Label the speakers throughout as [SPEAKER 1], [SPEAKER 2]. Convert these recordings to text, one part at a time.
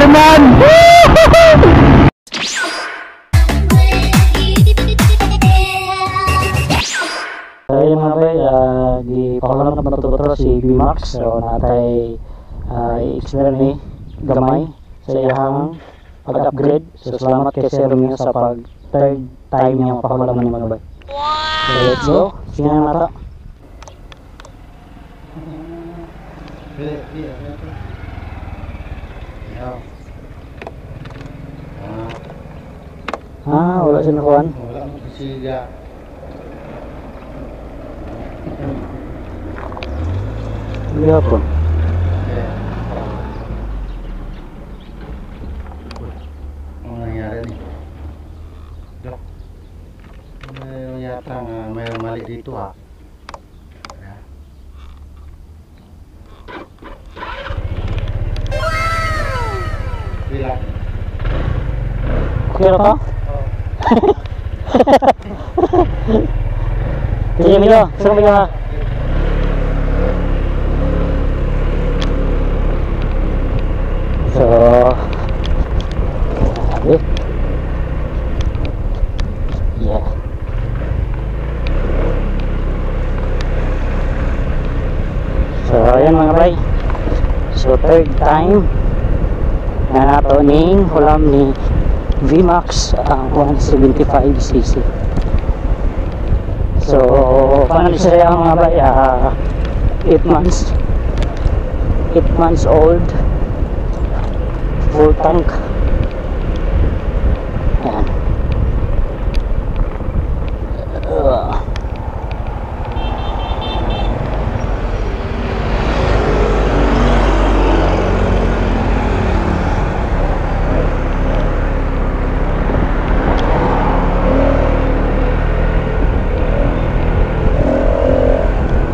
[SPEAKER 1] man. Ay mga bay, di pakulam na matututo si VMAX. So natay i-explain ni gamay sa iyang pag-upgrade. So salamat kay Sir Romeo sa pag third time niyang pakulam ni mga bay. So let's go. Sige na mata. Wala siya nakuhan.
[SPEAKER 2] Wala mo siya.
[SPEAKER 1] Lihat pun.
[SPEAKER 2] Ano nangyari nih? Dok. Yata may mali dito ha. Bilang.
[SPEAKER 1] Oke apa? Sige Milo, suruh Milo. So, yeah. So, ayan mga bay. So, third time na nato ning hulam ni VMAX ang 175cc. So, paano siya mga bay? 8 months old. Full tank. Ayan.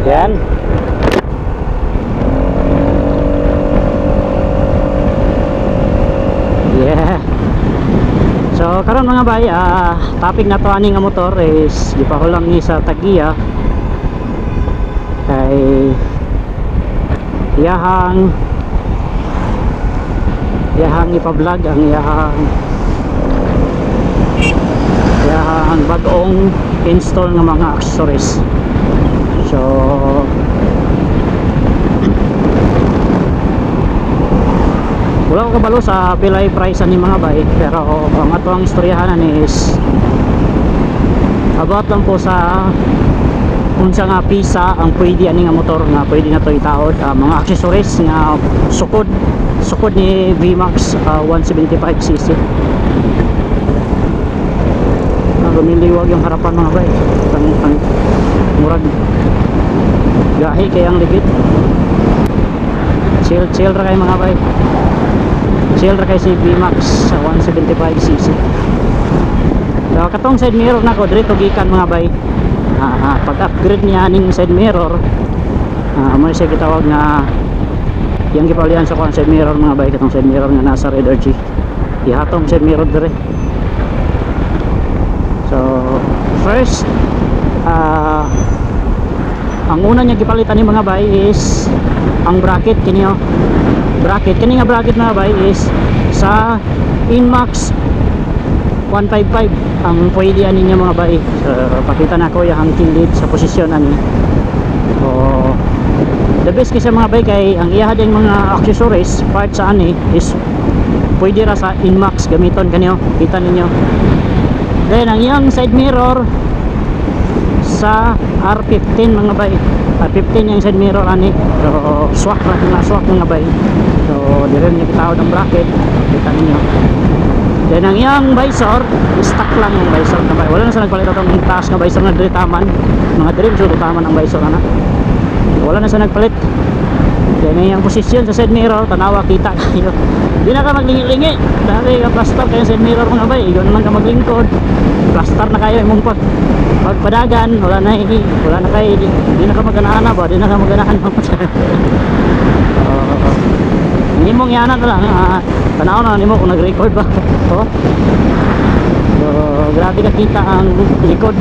[SPEAKER 1] Yan. Yeah. So karon mga bay, topic na to ani nga motor is gipahulam ni sa Tagiya kay iyahang ipa-vlog ang iyahang bag-ong install ng mga accessories. So wala ko kabalo sa pilay price ni mga bay, pero ang ato ang istoryahanan is about lang po sa unsa nga pisa ang pwede ani nga motor nga pwede na to itaod, mga accessories nga sukod ni VMAX 175cc. Lumiliwag yung harapan mga bay, ang murag gahi kay ang ligid. Chill ra kay mga bay, chill ra kay si VMAX sa 175cc. So katong side mirror na ko dito gikan mga bay, pag upgrade niya ning side mirror, mo siya gitawag na yung gipalian sa side mirror mga bay, katong side mirror nga nasa Red RG ihatong side mirror dire. So first, ang una niya gipalitan ni mga bay is ang bracket kini kini nga bracket mga bay is sa Inmax 155 ang pwede ani niya mga bay. So pakita na ko yung kilid sa posisyon ani. So the best kasi mga bay kay ang iya ding mga accessories parts sa ani is pwede ra sa Inmax gamiton kanyo, kita ninyo. Then ang iyang side mirror sa R15 mga bay, R15 yung side mirror ani. So swak mga bay. So dire niya kitawad ang bracket, kita niyo. Then ang iyang visor, stock lang yung visor na bay. Wala na sa nagpalit atong taas nga visor na dire taman. Mga dire so taman ang visor ana. Wala na sa nagpalit. Then ang iyang posisyon sa side mirror, tanawa kita kayo. Di na ka maglingi-lingi. Dahil ka plaster kayo side mirror mga bay. Iyon naman ka maglingkod. Plaster na kayo imong pagpadagan, wala na kayo, di na ka maganahan ba? Di na ka maganahan mo. Hindi mong yanan na lang, tanaw na nimo kung nag-record ba. So grabe ka kita ang likod.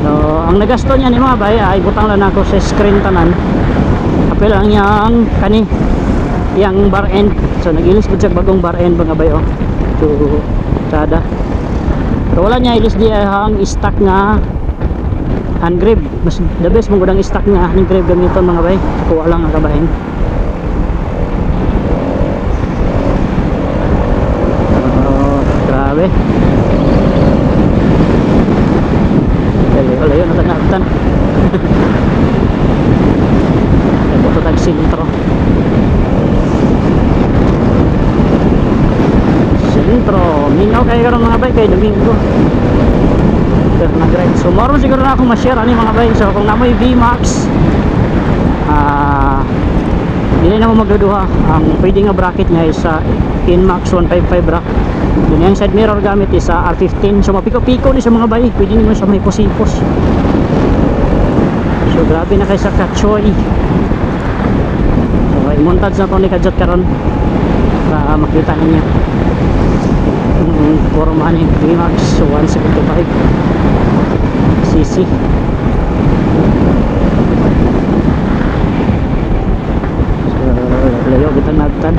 [SPEAKER 1] So ang nagasto niya ni mga bay ay butang lang ako sa screen tanan. Apel ang niyang kani yang bar end. So nagilis po siya bagong bar end mga bay, oh. So kada pero wala niya ilis di ang stock nga hand grip. Mas the best mong gudang stock nga hand grip gamiton mga bay, kuha lang ang kabahin. Grabe. Layo na tanatan. Ito tag sintro. Sintro. Mingaw kayo karon mga bay kay Domingo. Nag-ride. So maron siguro na akong ma-share ani mga bay. So kung namoy VMAX, dili na mo magduduha. Ang pwede nga bracket niya is sa Inmax 155 ra. Yun yung side mirror gamit is sa R15. So mapiko-piko ni sa mga bay. Pwede nyo sa may pusipos. So grabe na kayo sa Kachoy. So i-montage na ito ni Kajot karon para makita ninyo forma ni VMAX 175 cc. So layo kita nagtan.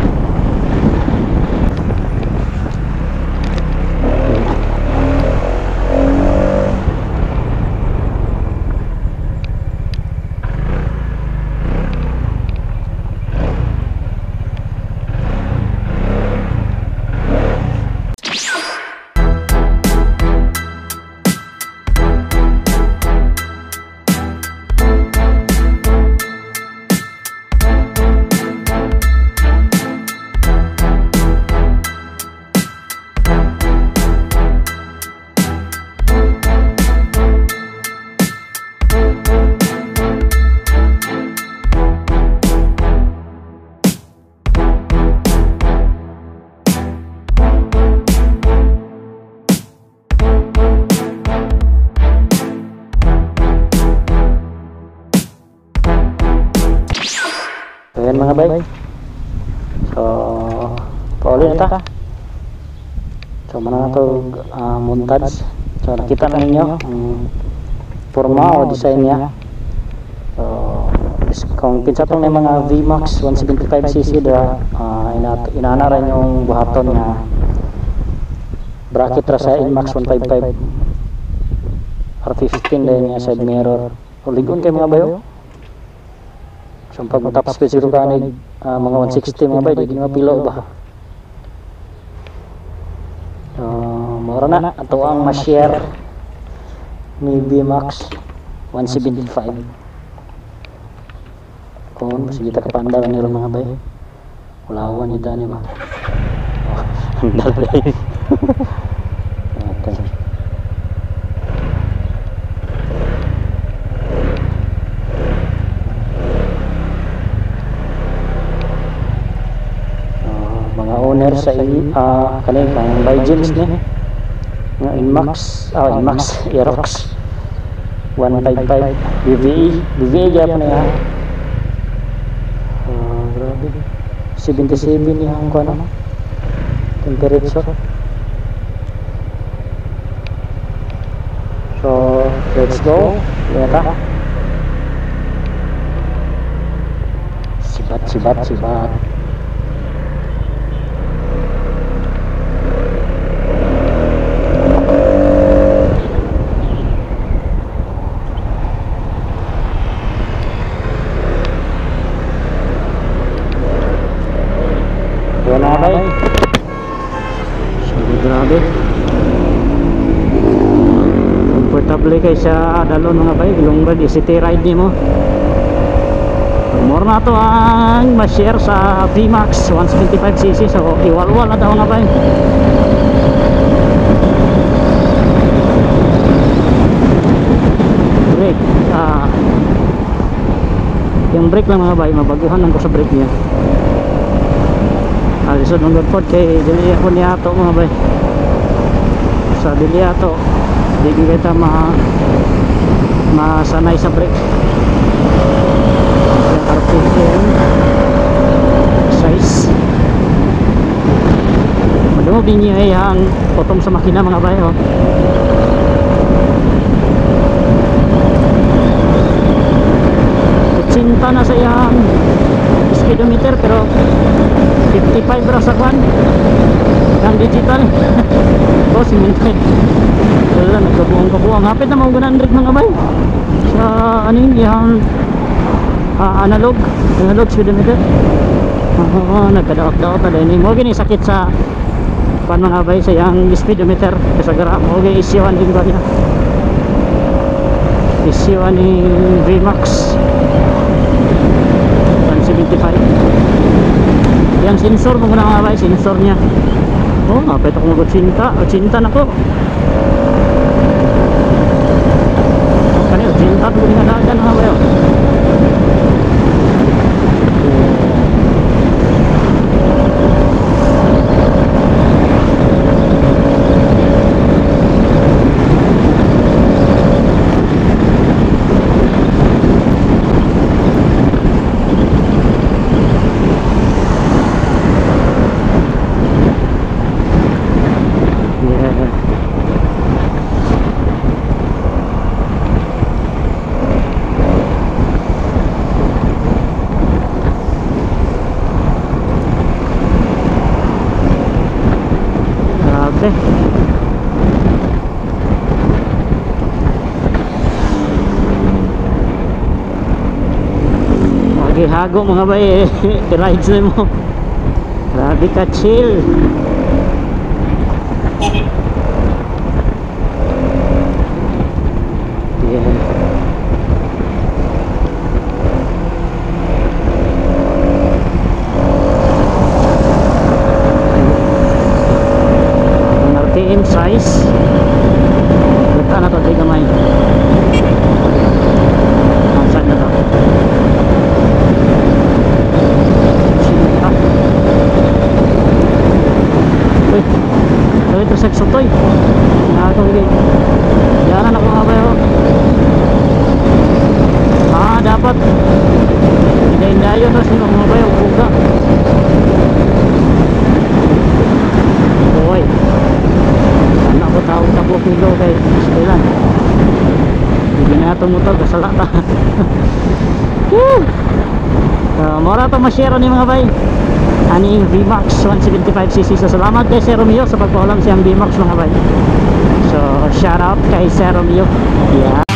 [SPEAKER 1] Ayan mga bay. So pauli na ta. So mana na to montage. So nakita na ninyo ang forma o design niya. So kung kinsa tong may mga VMAX 175cc dira, inana rin yung buhaton nga bracket ra sa Inmax 155 R15 din nga side mirror. Uligon kay mga bayo. So pag matapos pa siguro kanig mga 160 mga bay, di mapilo ba? Mura na ato ang ma-share ni VMAX 175. Kung sige ta kapanda ni ron mga bay. Ulawan ida ni ba? Andal day. Okay. Mga owner sa kanil kang by James ni nga Inmax Aerox 155 BVE gyapon niya. Grabe 77 yung kuno temperature. So let's go. Leta sibat. Wala bay. So grabe. Comfortable kay sa dalon mga bay, long ride city ride nimo. More na to ang ma-share sa VMAX 175cc. So iwalwal na daw nga bay. Brake. Yung brake lang mga bay, mabaguhan lang ko sa brake niya. Alisod ng good kay dili ako niya ato mga bay. Sa dili ato di kita masanay sa brake. Yung RPM size madungog din niya ang potong sa makina mga bay, oh. Cinta na sa iyang speedometer pero 55 raw sa kwan ang digital. Oh, simentay. Wala, nagkabuang-kabuang. Hapit na mga 100 mga bay. Sa ano yung analog speedometer. Nagkadaot-daot na din. Mo gini sakit sa pan mga bay sa yang speedometer. Kasi gara mo gini isyuan yung bagay na. Isyuan ni VMAX 175. Yang sensor mo na mga bay, sensor niya. Oh, kapit ako mag-80 na ko. Kanil, 80 ko nga dagan mga bay. Hago mga bay, rides na mo. Grabe ka chill. Yeah. Ang RTM size. Lagta na to, di kamay. Ang saan na to? Ito section to eh. Nakakawili. Yaran ako nga ba yun? Dapat hindahin-dayo na sino mga ba yun? Buga. Boy. Sana ko tawag sa kilo kay Stilan. Hindi na ito motor. Kasala ta. Mora ito ma-share ni mga bay. Aning VMAX 175cc. So salamat kay Sir Romeo sa pagpaulam siyang VMAX mga bay. So shout out kay Sir Romeo. Yeah.